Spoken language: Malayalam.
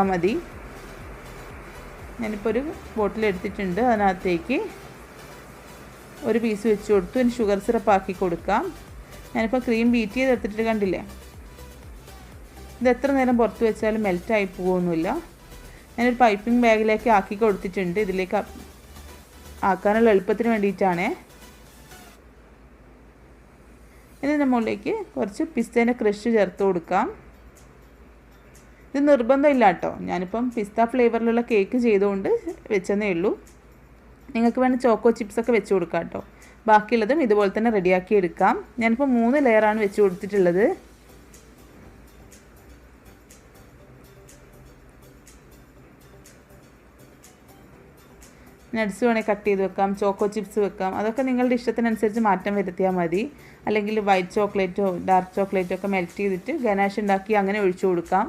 മതി. ഞാനിപ്പോൾ ഒരു ബോട്ടിൽ എടുത്തിട്ടുണ്ട്. അതിനകത്തേക്ക് ഒരു പീസ് വെച്ച് കൊടുത്തു. ഇനി ഷുഗർ സിറപ്പ് ആക്കി കൊടുക്കാം. ഞാനിപ്പോൾ ക്രീം ബീറ്റ് ചെയ്ത് എടുത്തിട്ട് കണ്ടില്ലേ, ഇത് എത്ര നേരം പുറത്ത് വെച്ചാലും മെൽറ്റായി പോകുന്നില്ല. ഞാനൊരു പൈപ്പിംഗ് ബാഗിലേക്ക് ആക്കി കൊടുത്തിട്ടുണ്ട്. ഇതിലേക്ക് ആക്കാനുള്ള എളുപ്പത്തിന് വേണ്ടിയിട്ടാണ്. ഇതിൻ്റെ മുകളിലേക്ക് കുറച്ച് പിസ്തേൻ്റെ ക്രഷ് ചേർത്ത് കൊടുക്കാം. ഇത് നിർബന്ധമില്ല കേട്ടോ, ഞാനിപ്പം പിസ്ത ഫ്ലേവറിലുള്ള കേക്ക് ചെയ്തുകൊണ്ട് വെച്ചതേ ഉള്ളൂ. നിങ്ങൾക്ക് വേണ്ട ചോക്കോ ചിപ്സൊക്കെ വെച്ച് കൊടുക്കാം കേട്ടോ. ബാക്കിയുള്ളതും ഇതുപോലെ തന്നെ റെഡിയാക്കി എടുക്കാം. ഞാനിപ്പോൾ 3 ലെയറാണ് വെച്ച് കൊടുത്തിട്ടുള്ളത്. നട്ട്സ് വേണമെങ്കിൽ കട്ട് ചെയ്ത് വെക്കാം, ചോക്കോ ചിപ്സ് വെക്കാം. അതൊക്കെ നിങ്ങളുടെ ഇഷ്ടത്തിനനുസരിച്ച് മാറ്റം വരുത്തിയാൽ മതി. അല്ലെങ്കിൽ വൈറ്റ് ചോക്ലേറ്റോ ഡാർക്ക് ചോക്ലേറ്റോ ഒക്കെ മെൽറ്റ് ചെയ്തിട്ട് ഗനാഷ് ഉണ്ടാക്കി അങ്ങനെ ഒഴിച്ചു കൊടുക്കാം.